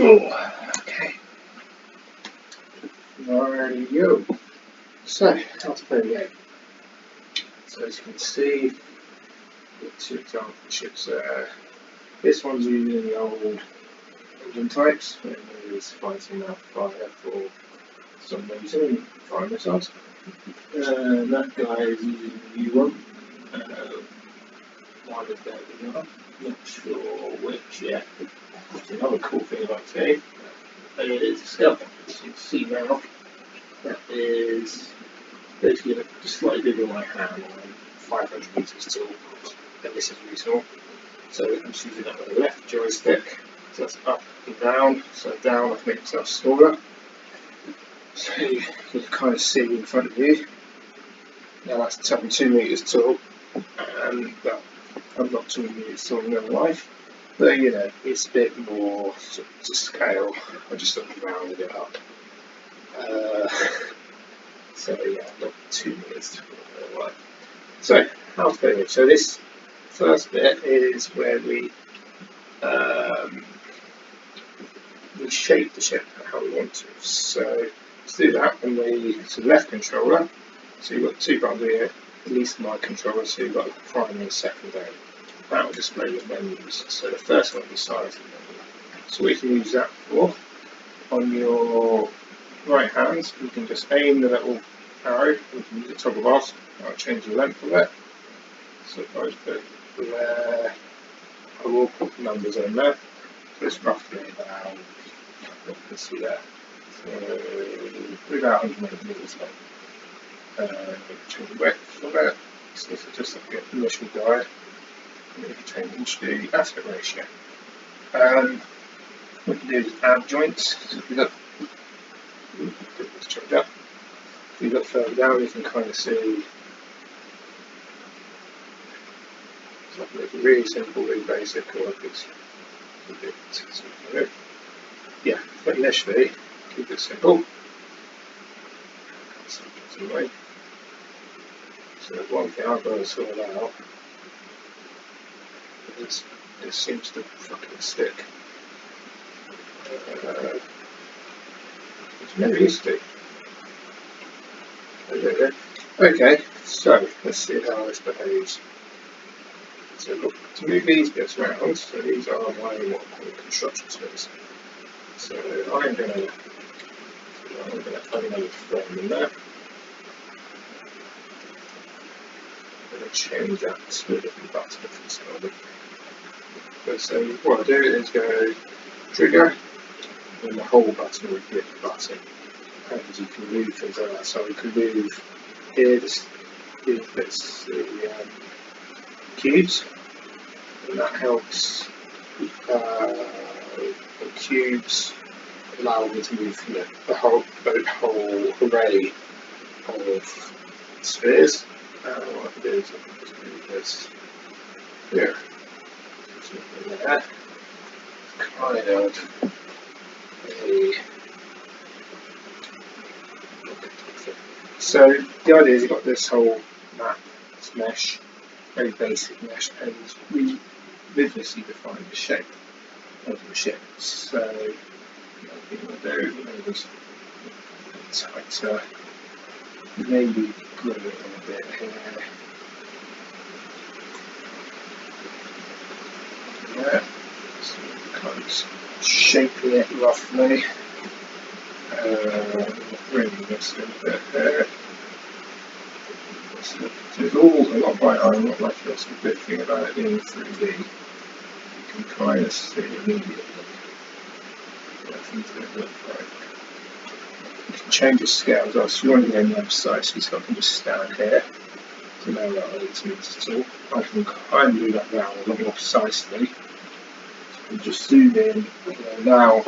Oh, okay. There you go. So, how to play the game. So as you can see, the two example ships there. This one's using the old engine types, and is fighting that fire for some reason, fire missiles. That guy is using the new one. One is better than the other. Not sure which yet. Another cool thing about the game is the scale factor. As you can see now, that is basically just slightly bigger than my hand, 500 meters tall, and this is really small. So I'm just using that with the left joystick, so that's up and down. So down I've made myself smaller, so you can kind of see in front of you. Now that's 2 meters tall, and well, I'm not 2 meters tall in real life, but you know, it's a bit more sort of to scale. I just sort of rounded it up. So yeah, not 2 meters tall in real life. So how to play it? So this first bit is where we shape the ship how we want to. So let's do that on the left controller. So you've got 2 buttons here, at least my controller, so you've got the primary and secondary. That will display your menus. So the first one is the size of the menu. So we can use that for. On your right hand, you can just aim the little arrow, you can use the toggle bars, I'll change the length of it. So if I just put it there, I will put the numbers in there. So it's roughly about, you can see there, so about 100 meters long. Change the width of it, so this is just like an initial guide. And we can change the aspect ratio. What we can do is add joints. So if you look, let's change up. If you look further down, you can kind of see. It's like it's really simple, really basic, or if it's a bit simple. Yeah, but initially, keep it simple. So one thing I've got to sort out is it seems to fucking stick. It's never used to. Okay, so let's see how this behaves. So look, to move these bits around, so these are my what I call construction space. So I'm going to add another frame in there. I'm going to change that to a different button if it's not. So what I do is go trigger, and the whole button would be a button. And you can move things like that. So we can move here, these bits, the cubes, and that helps the cubes allow me to move the whole array of spheres. What I can do is I can just move this here. There. Kind of so the idea is you've got this whole map, this mesh, very basic mesh, and we vigorously define the shape of the ship. So what we want to do is tighter, maybe glue it in a bit here. Yeah, so kind of shaping it roughly. Bring this in a bit there. So it's all a lot by eye, not like this. The good thing about it being 3D, you can kind of see immediately what things are going to look like. You can change the scale as well, so you want to go more precisely, so I can just stand here. So now that I need to move this tool, I can kind of do that now a lot more precisely. And just zoom in, now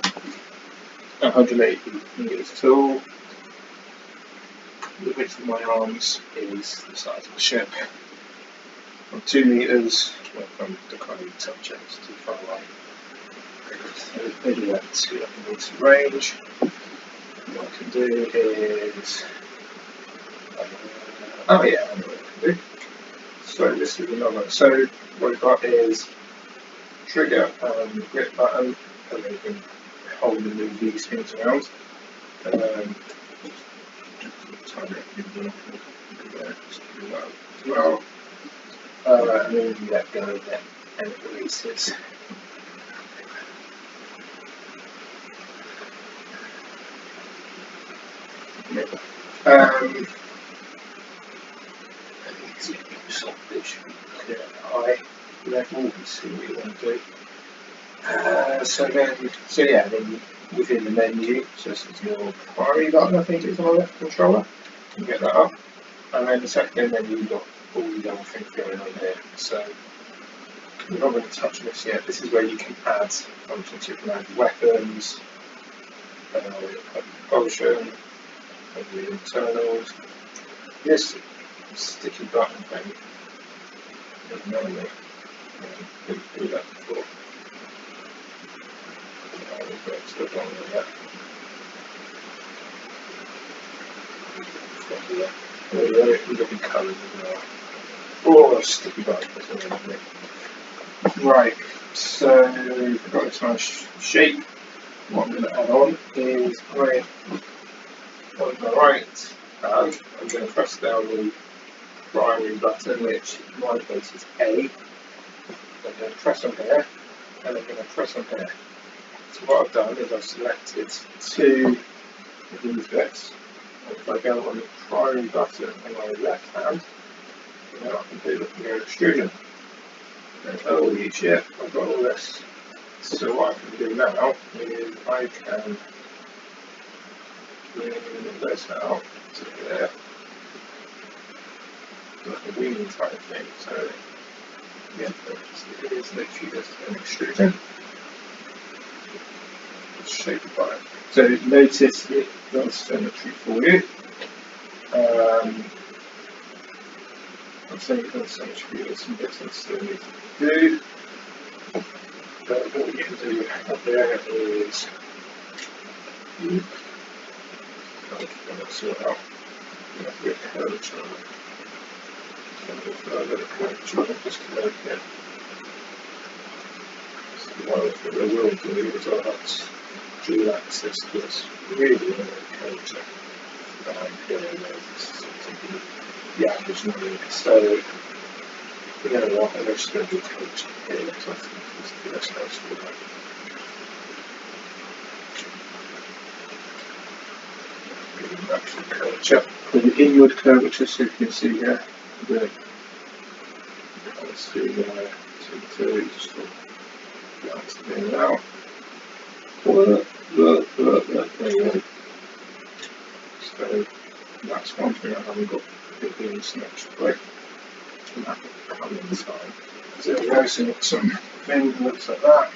180 meters tall. The width of my arms is the size of the ship. I'm 2 meters, well, from the kind of subject, it's too far away. So maybe that 200 meter range. What I can do is, oh yeah, I know what I can do. So this is another. So what we've got is trigger and grip button, and then you can hold and move these things around. Tidy up the envelope there, just do that as well. And then you let go of it and it releases. Sort of it should be clear at high level and see what you want to do. Then within the menu, so this is your primary button, I think it is on the left controller. You get that up. And then the second menu, you've got all the other things going on here. So we're not going to touch this yet. This is where you can add functions. You can add weapons, propulsion, and the internals. This sticky button thing, normally, didn't do that before. Still wrong with that. There we go, we're looking colours as well. Oh, sticky button. Right, so we've got this nice shape. What I'm going to add on is on the right hand, I'm going to press down the primary button, which in my case is A. I'm going to press on here, and I'm going to press on here. So what I've done is I've selected two of these bits. If I go on the primary button on my left hand, now I can do the extrusion. And oh shit, I've got all this. So what I can do now is I can bring this out to there. Like a wing type thing. So yeah, it is literally just an extrusion. Shape it by it. So notice it does symmetry for you. I'll say it does symmetry, there's some bits I still need to do. But what we can do up there is sort out with curvature. Just to make it. What I will do is I'll have to dual access this really curvature. The average number. So, you know what, I'm just going to do curvature here, so I think it's the best place for that. Actual curvature, the inward curvature, so you can see here, let's do just that's there now. There you go. So that's one thing I haven't got it being symmetrically. And that will come inside. So there we go, so got some things that looks like that.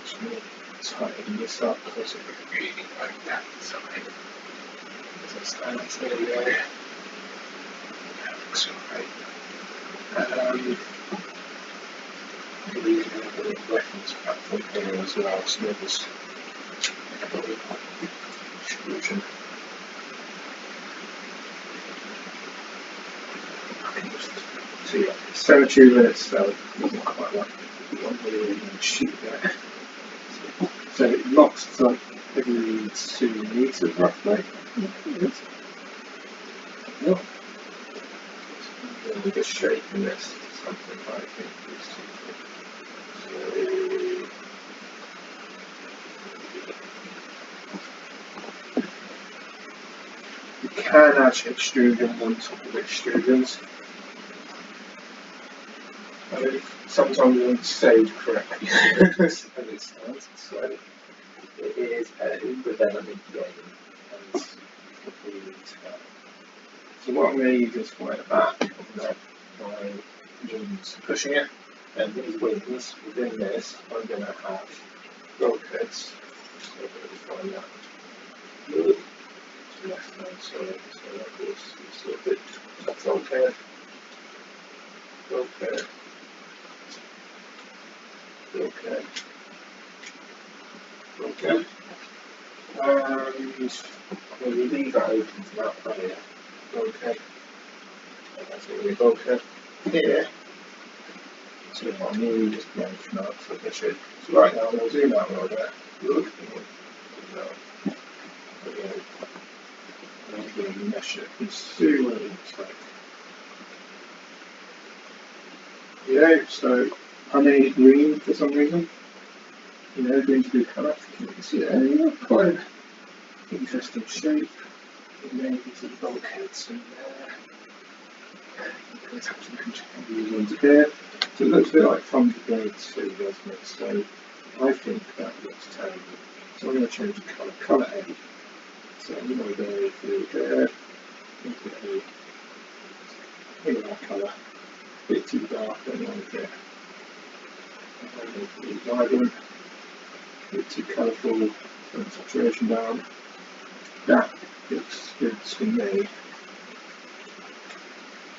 Just going to tighten this up because it would really like that side. So there we go. That looks alright. We can have a little reference platform here as well, so there's extrusion. So yeah, symmetry with itself doesn't quite like one really shoot there. So it locks like every 2 meters roughly. Yep. We're just shaping this to something like this. You can actually extrude them on top of extrusions. Sometimes it won't save correctly as it stands, so it is a development game. So what I'm going to use is for the back by pushing it, and these wings within this I'm going to have bulkheads. So I'm going to find that. Left hand side, so that goes sort of bit bulkhead, bulkhead, bulkhead, bulkhead. And we'll leave that open for that area. Bulkhead. And that's already bulkhead here. So I'm really just blanking out for the shape. So right now we'll zoom out a little bit. Look at it. I'm going to mesh it and see what it looks like. Yeah, so I made green for some reason. You know, green's a good colour. You can see there, you know, quite an interesting shape. Maybe some bulkheads in there. Let's have some contributors into here. So it looks a bit like Funky Blade 2, doesn't it? So I think that looks terrible. So I'm going to change the colour. Colour A. So I'm going to go through here. Into that colour. A bit too dark, I don't like it. I'm going to be vibrant. A bit too colourful. Turn the saturation down. That looks good to me.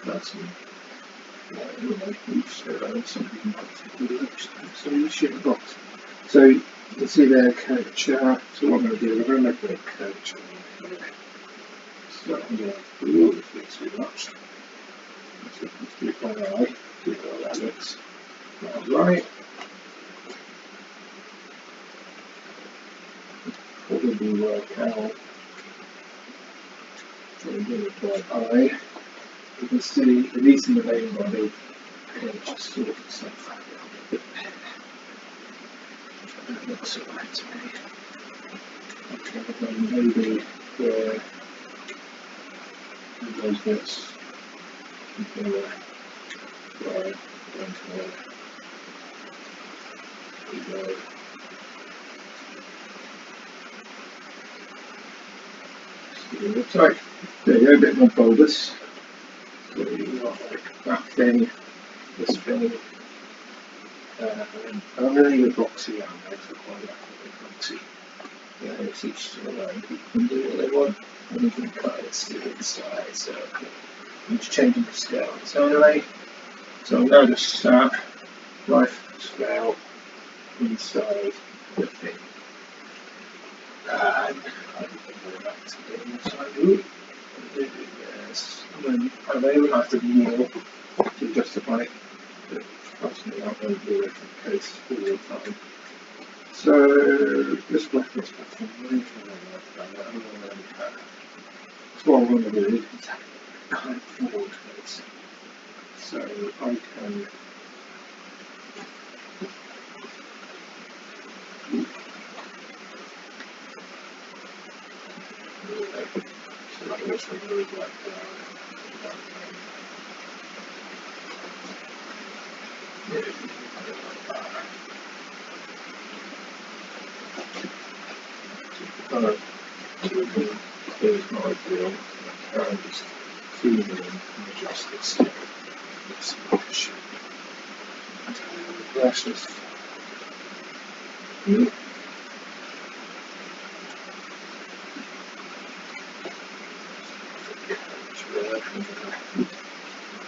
That's so you should box. So you can see there curvature. So what I'm going to do is I'm going to make a bit of curvature here. So I'm going to do a bit too much. So let's do it one eye. See how that looks. That's right. Probably work out. So I'm doing it right eye. You can see, at least in the main body, just sort of itself out a little bit there. That looks alright to me. Okay, then maybe there, and those bits, there, right, down to there, there. See what it looks like. There you go, a bit more bulbous. So you've got like that thing, this thing, and I'm going to need a boxy around there, so quite like a boxy. Yeah, it's each to their own. People can do what they want, and you can cut it to the inside. So I'm just changing the scale internally. So I'm going to start life scale inside the thing. And I'm going to go back to the inside. Ooh, yes. And they would have to be more to justify it. But trust me, I won't do it in case all the time. So this blackness button, really kind of like that. So what I'm going to do is kind of forward this. So I can so I also move that down. Kind of is not ideal. I can just zoom in and adjust this. This much. That's just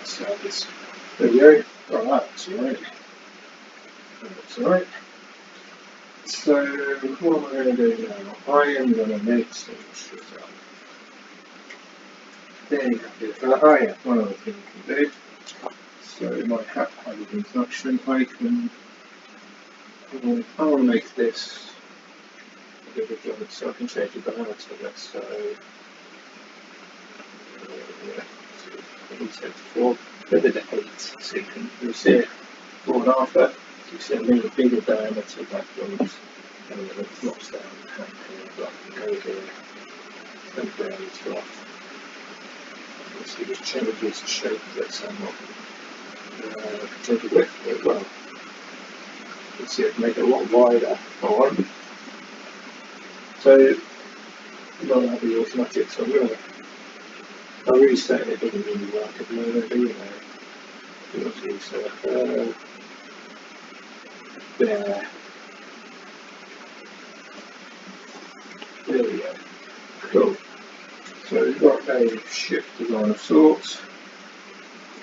so this. There we go. Oh, that's alright. That's alright. So what am I going to do now? I am going to make some shit up. There you go. Oh yeah, one other thing you can do. So in my haphazard introduction, I want to make this a bit of a job, so I can change the dynamics of it. So yeah, so 4, put it at 8, so you see it before and after. So you see a little bigger diameter that goes, and then it drops down and go here, and there it's off. So it just changes the shape of it somewhat. Change the width of it as well. You can see it make it a lot wider on. So not have the automatic, so I'm resetting it, doesn't really work at the moment, but you know, let's reset there. There we go. Cool. So we've got a shift design of sorts.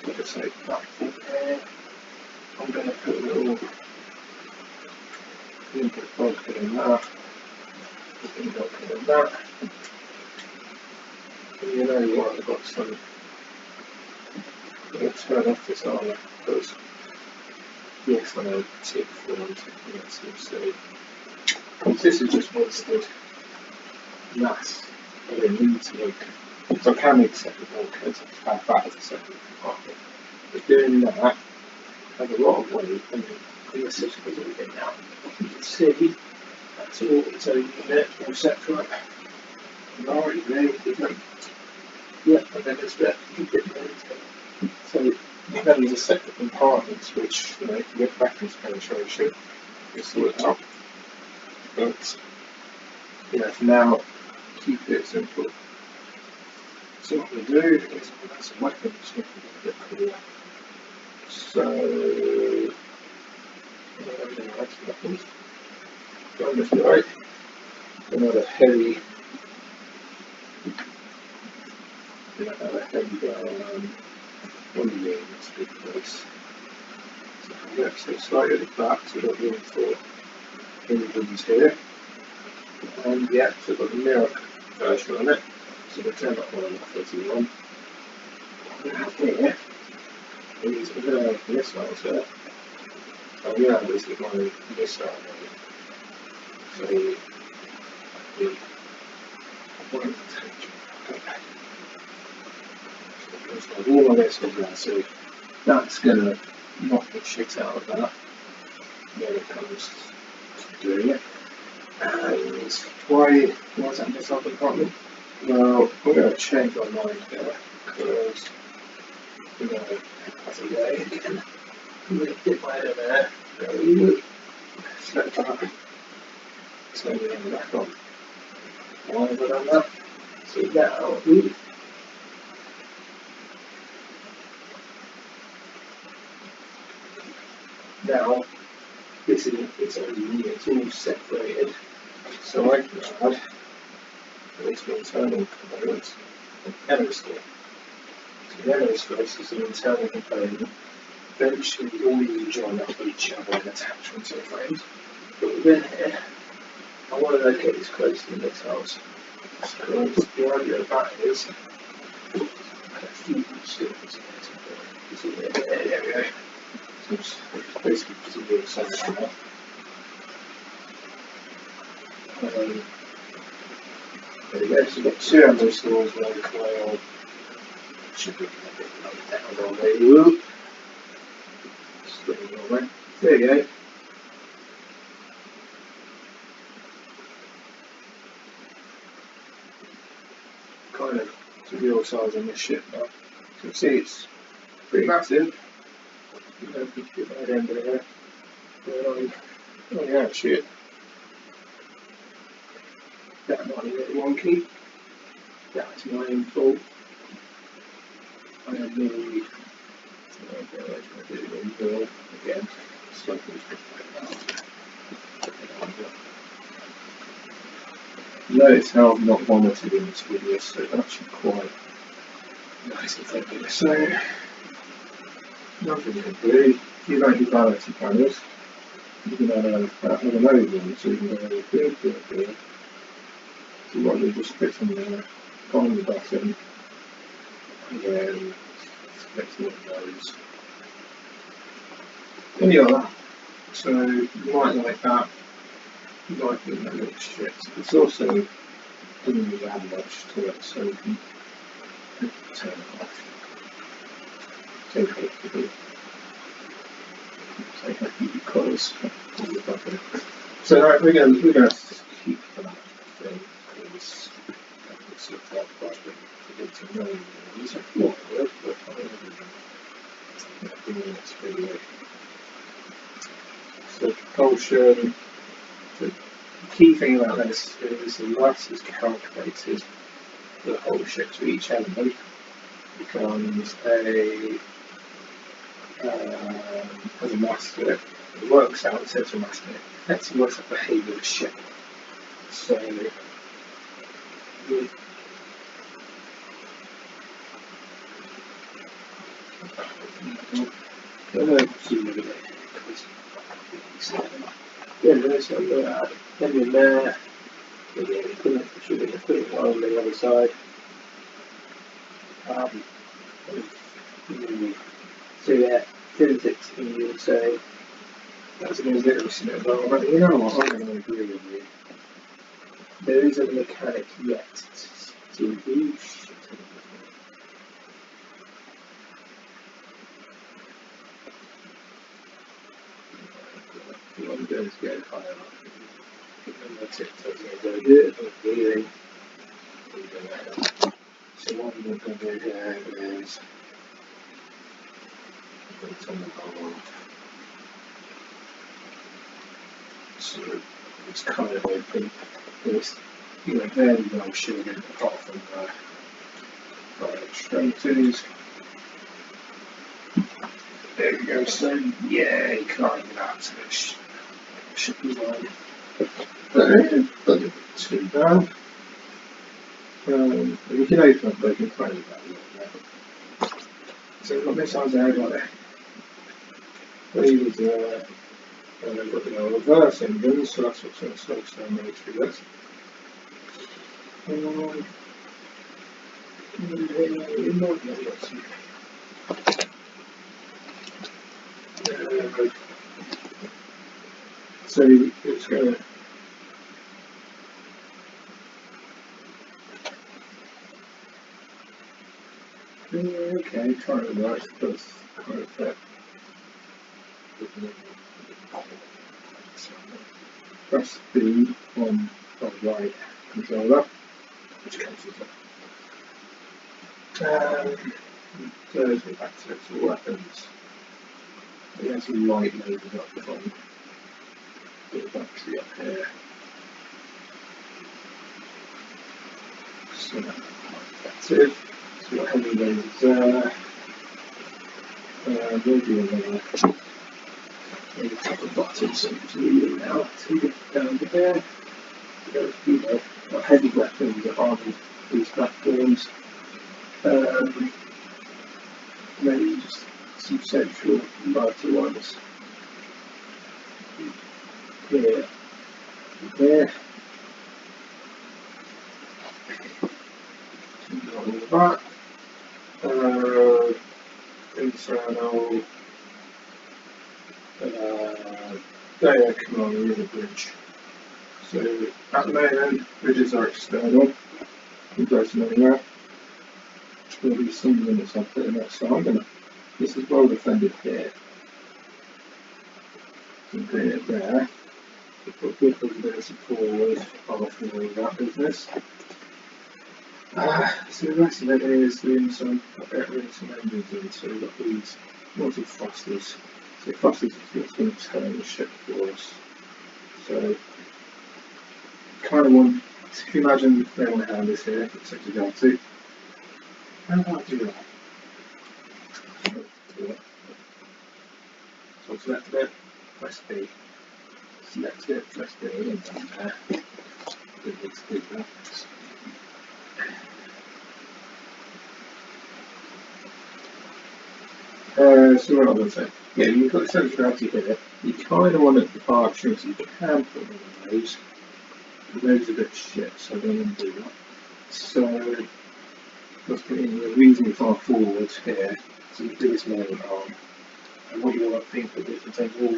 Like I say, platform here. I'm going to put a little input bulkhead in that. Input bulkhead in that. And you know what, I've got some. I'm going to turn off this armour because Yes, I know, tip formed, yes, you'll see. This is just wasted mass. I don't need to make, so I can make separate bulkheads, I have that as a separate compartment. But doing that has a lot of weight, and the system is all in now. You can see that's all its own unit, all separate. Right there, isn't it? Yeah, and then it's there. So you have these separate compartments which, you know, if you get reference penetration, you sort it out. But, you know, for now, keep it simple. So what we'll do is we'll add some weapons to make it a bit cooler. So, I'm going to add some weapons. Going this way. Another heavy one of the units big place. So I'm actually slightly at the back so we've got room for individuals here. And yeah, so we've got the mirror version on it. So we'll turn that one on the 31. What I have here is we're going to have missiles there. I'm going to have this with my missile here. So the one potential. So all my missiles there, so that's going to knock the shit out of that when it comes to doing it. And why is that missile compartment? Well, I'm going to change my mind here because I'm going to pass it away again. I'm going to dip my head in there, go, select that, turn the end back on. Why have I done that? So now this is its own unit, it's all separated. So I can add this internal component, an aerospace. So the aerospace is an internal component. Eventually all these join up with each other and attach onto the frames. But within here, I want to locate this close to the missiles. Because the idea of that is a few students there we go. So it's basically just a real sense now. There we go, so we've got two ammo stores, one coil. Should be a bit like down on there. Whoop. There you go. Kind of to the real size on this ship now. So you can see it's pretty massive. You know, if you get that end of there. Oh yeah, shit. That might be a bit wonky. That's my own fault. I had nearly again. Notice how I've not vomited in this video, so it's actually quite nice and thinking. So, nothing you can do. If you don't do vanity panels, you can have an oval, so you can go good. So what you just click on there, find the button, and then select one of those. And you got that. So you might like that. You might think that looks shit. It's also doesn't really add much to it, so you can turn it off. So hopefully, because of the button. So right, we're going to keep that thing because it's looked like quite a bit to know. It's a lot of work, but I'm not doing this video. So propulsion. The key thing about this is the mass is calculated for the whole ship, so each element becomes has a mass to it. It works out, it sets a mass to it. It actually works out the behaviour of the ship. So there's in there. Put it on the other side. So yeah, physics you would say That's a bit of a well, but you know what, I'm going to agree with you. There isn't a mechanic yet to do shit. What I'm doing is get higher up. And that's it, that's going to go here, and really, so what I'm going to do here is it's on the bottom. So it's kind of open. There's, you know, very well shielded apart from the extremities. There we go, so yeah, you can't get out to this. Should be fine. But it doesn't look too bad. You can open up the complaint about it. So we've got this side there, got it. These and then got the reverse engine, so that's what's going to slow down military with. So it's going to okay, trying to work, but kind of fit. Press B on the right controller, which comes with it. Goes back to its weapons. It has a light loaded up from the battery up here. So that's it. So what heavy loads there. Maybe a couple of buttons so to read it now. So you get down to there. There's, you know, heavy weapons that are on these platforms. Maybe just some central lighter ones. Here, there. All that. Internal. There, come on, we're in the bridge. So at the moment, bridges are external. It goes anywhere. There'll be some limits I'll put in that side. This is well defended here. So bring it there. So put good visibility forward after all that business. So the rest of it is doing some engines in. So we've got these multi thrusters. So thrusters is going to turn the ship for us. So kind of want, if you imagine where my hand is here, it's like to go to. How do I do that? So select it, press B. Select it, press B, and down there. Let's do that. So what I would say, yeah, you've got the centre of gravity here. You kind of want it the far extreme, so you can put one of those. Those are a bit shit, so I don't want to do that. So let's put in reasonably far forward here, so you do this main arm. And what you want to think that it contains all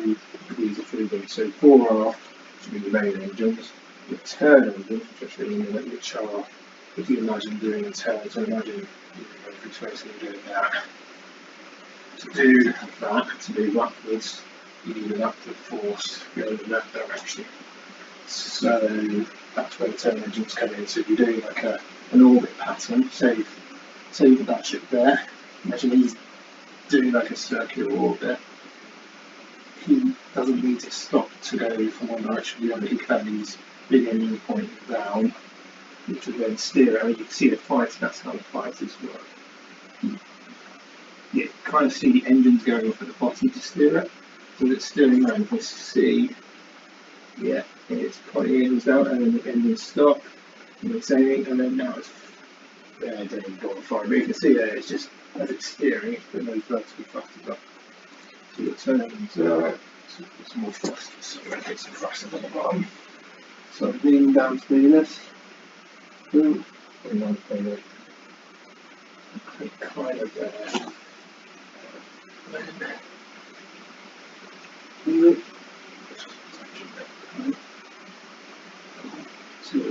these are through them. So 4R should be the main engines. The turn engines, which are in there, which are, if you imagine doing a turn, so imagine you go through space and doing that. To do that, to move upwards, you need an upward force going in that direction. So that's where the turn engines come in. So if you're doing like an orbit pattern, say you've got that ship there, imagine he's doing like a circular orbit. He doesn't need to stop to go from one direction to the other. He can have these big engines pointing down, which will then steer it. I mean, you can see the fighters, that's how the fighters work. You kind of see the engines going off at the bottom to steer it. So it's steering around. If we see, yeah, it's pointing the engines down, and then the engines stop, and it's aiming, and then now it's then go on fire. But you can see there, it's just as it's steering, it's putting those vertical thrusters up. So it turns so put some more thrusters, so we're going to get some thrusters on the bottom. So lean down to do this. Boom. And then kind of there.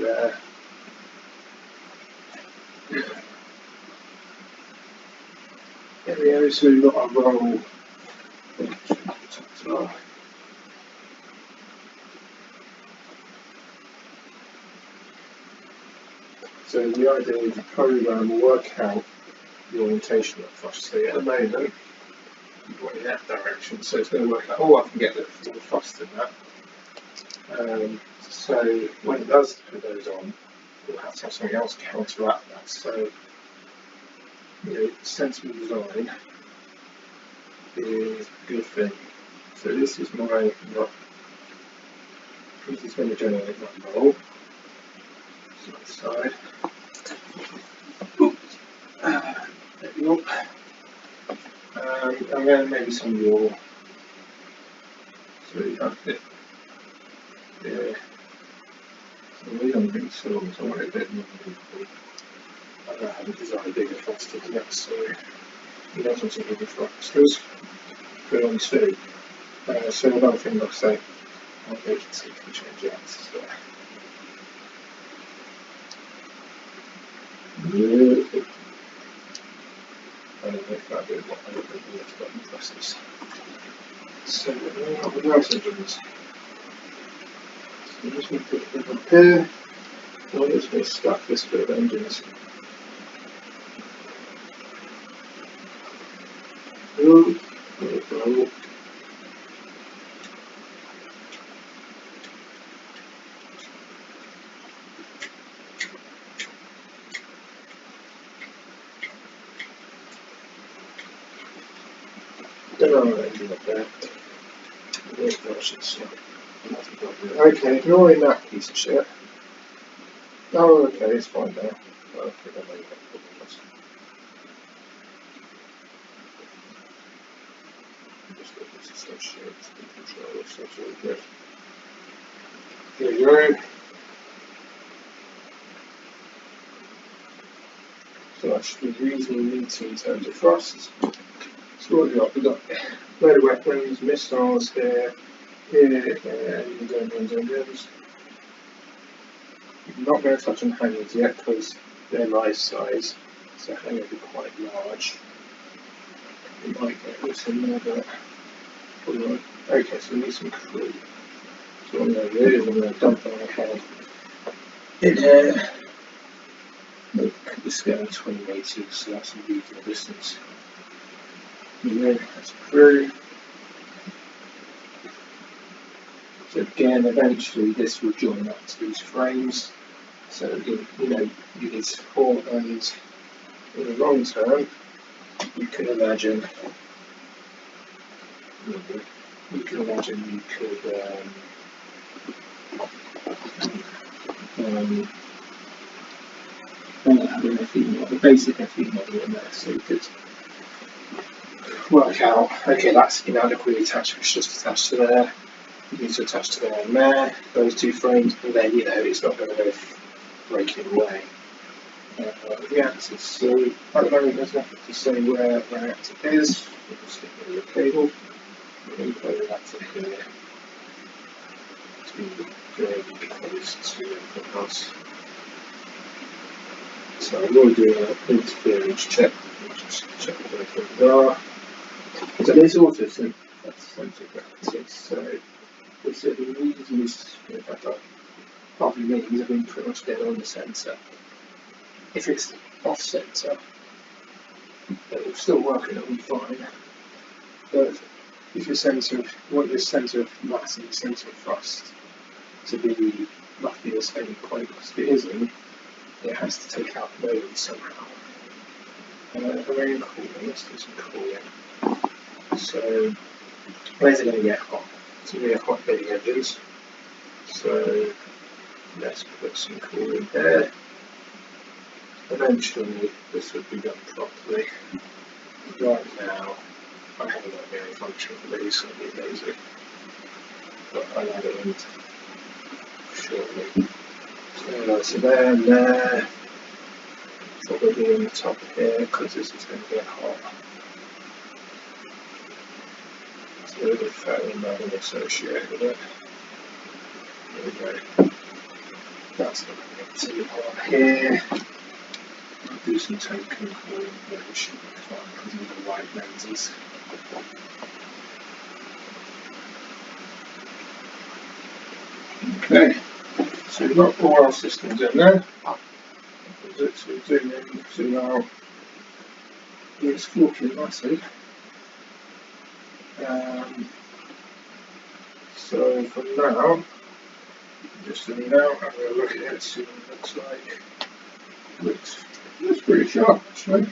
there. There we go, so we've got our roll. So the idea of the program will work out the orientation of the thrust. So at the moment, you're going in that direction, so it's going to work out, oh, I can get the thrust in that. So when it does put those on, we'll have to have something else counteract that. So, sensible design is a good thing. So this is my this is going to generate my roll. Side. Oops. There we go. And then maybe some more. So you have it. Yeah. So we don't think so. I want it a bit more movable. I haven't designed bigger thrusters yet, so you don't want some bigger thrusters. Put on two. So another thing, like I say, I'll make it so you can change the axis there. I don't know if that did what I don't think it's got thrusters. So now the nice engines. So I'm just going to put it up here. I'm just going to stack this bit of engines. There we go. There are an engine up there. Okay, ignoring that piece of shit. Oh, okay, it's fine now. I think I made that problems. Just got this associated controller, so it's all good. There you go. So that should be reasonably neat in terms of thrust. So what have we got? We've got load of weapons, missiles here, and engines. I'm not going to touch on hangers yet because they're life size, so hangers are quite large. We might get this in there, but okay, so we need some crew. So what I'm going to do is I'm going to dump my head in here. Look, this is going 20 metres, so that's a reasonable distance. And then that's crew. So again, eventually this will join up to these frames. So you need support, and in the long term, you can imagine you could have a basic FE model in there, so you could work out, okay, that's inadequately attached, it's just attached to there. You need to attach to there and there, those two frames, and then it's not going to go breaking away. The axis, so at the moment there's nothing to say where the axis is. We'll just stick it with a cable, and play that to here to be very close to everything else. So I'm going to do an interference check, just check where things are. So there's also some center gravity, so this is reasonably, in fact, probably means I've been pretty much dead on the centre. If it's off centre, it will still work and it will be fine. But if your centre, want your centre of mass and your centre of thrust to be roughly the same point, because if it isn't, it has to take out the load somehow. Around cooling, let's do some cooling. So, where's it going to get hot? It's going to get hot big engines. So, let's put some cooling there. Eventually, this would be done properly. Right now, I haven't got any function for these, so it'll be lazy. But I'll add it in shortly. So there and there. Probably in the top here, because this is going to get hot. There's a little thermal associated with it. There we go. that's not going to get too hot here. I'll do some token cooling, which should be fine because of the white lenses. Okay, so we've got all our systems in there. So zoom in, zoom out. It's fortunately massive. So for now, just zooming out, I'm going to look at it, see what it looks like. Looks pretty sharp actually.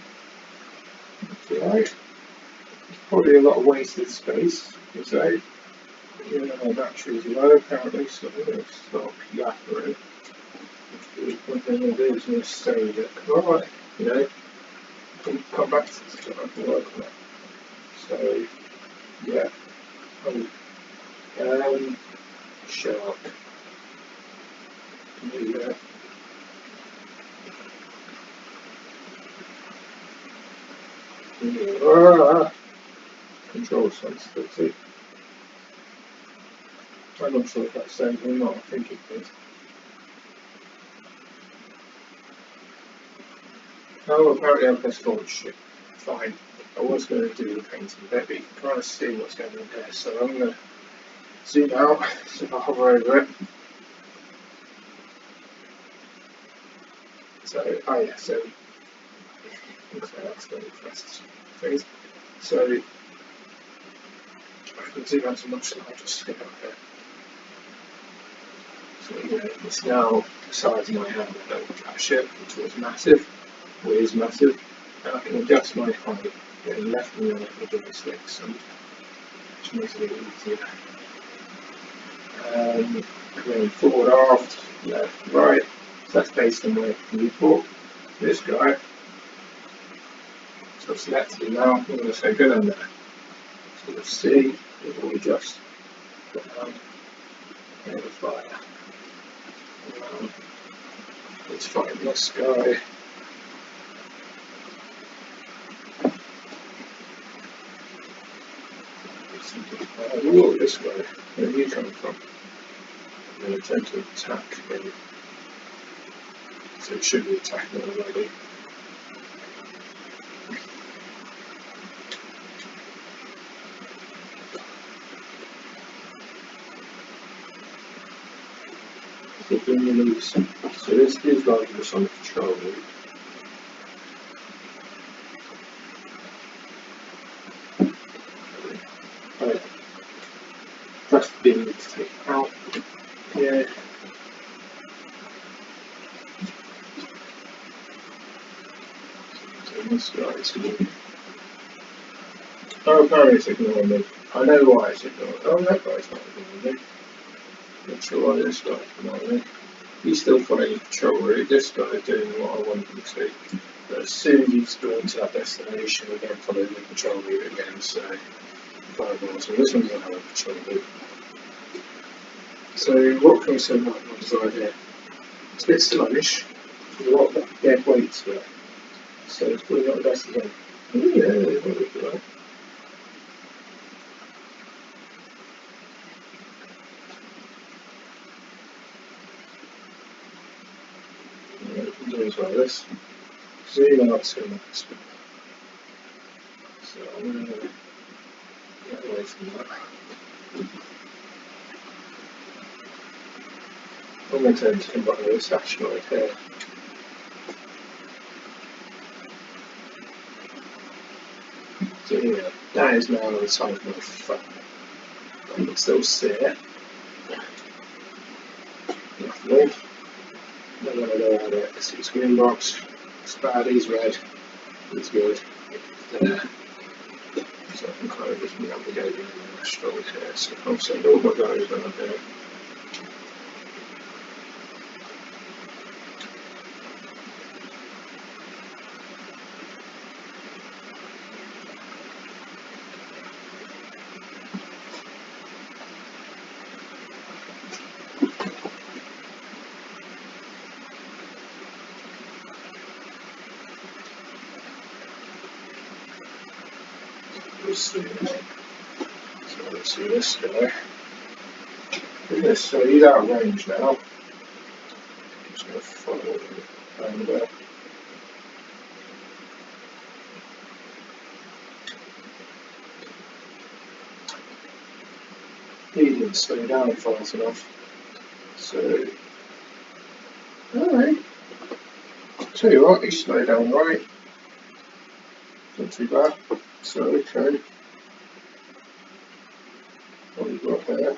That's alright. There's probably a lot of wasted space, you say. Yeah, my battery's low apparently, so I'm going to stop yappering. One thing I'll do is I'm going to save it. Alright, you know, come back to this and I can work on it. So, yeah. Sharp. Yeah. Control sensitivity. I'm not sure if that's saved or not, I think it did. Oh, apparently I've pressed launch. Fine. I was going to do the painting bit, but you can kind of see what's going on there, so I'm going to zoom out, so if I hover over it. So, oh yeah, so, looks like I accidentally pressed things. So, I can zoom out to much larger scale here. So, yeah, it's now the size of my hand, I don't trash it, which was massive, or is massive, and I can adjust my height, going left and right with the joysticks, which makes it a bit easier. Going forward, aft, left, right, so that's based on my viewport. This guy, so I've selected it now, I'm going to say go down there. So we'll see, it will adjust down, and the fire. Let's find this guy. Whoa, this guy, where are you coming from? I'm going to attempt to attack him. So it should be attacking already. So this is like this on the control loop. Right. Press B to take it out. Yeah. So this guy's good. Oh, apparently it's ignoring me. I know why it's ignoring me. Oh, that guy's not ignoring me. Not sure why this guy's ignoring me. He's still following the control route. This guy's doing what I want him to. But as soon as he's going to that destination, we're going to follow the control route again. So, so this one's going to have a control route. So, what can we say about my design here? It's a bit sluggish. There's a lot of dead weight to it. So, it's probably not the best again. Yeah, it might look right. As well this. Zoom out to max. So I'm going to get away from that. I'm going to combine this asteroid here. So yeah, that is now the side of my phone. I can still see it. Roughly. Then I'm going to go out of it because it's green box. It's bad, he's red. It's good. There. So I can kind of just navigate in the asteroid here. So I'll send all my guys when I do it. So let's see this guy. So he's out of range now. just going to follow around there. He didn't slow down fast enough. So, alright. Tell you what, he slowed down right. Not too bad. So, okay. What have we got here?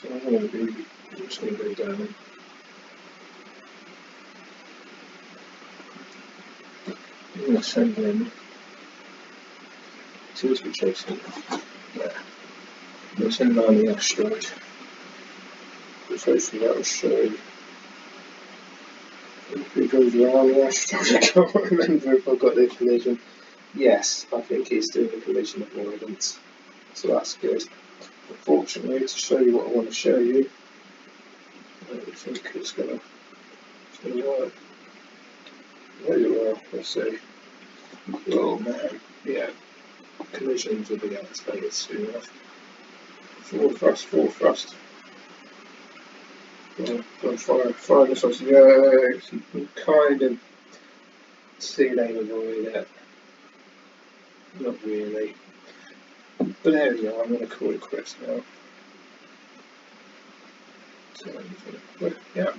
So I'm just going to go down. I'm going to send in. See what we're chasing. Yeah. I'm going to send down the asteroid. Because hopefully that will show who goes around the asteroid. I can't remember if I got the collision. Yes, I think he's doing the collision avoidance. So that's good. Unfortunately, to show you what I want to show you, I don't think it's going to work. Very well, let's see. Oh man, yeah, collisions will be activated soon enough. Forward thrust. Fire this off. Yeah, you can kind of see they avoid it. Not really. But there we go, I'm going to call it quits now. So, yeah.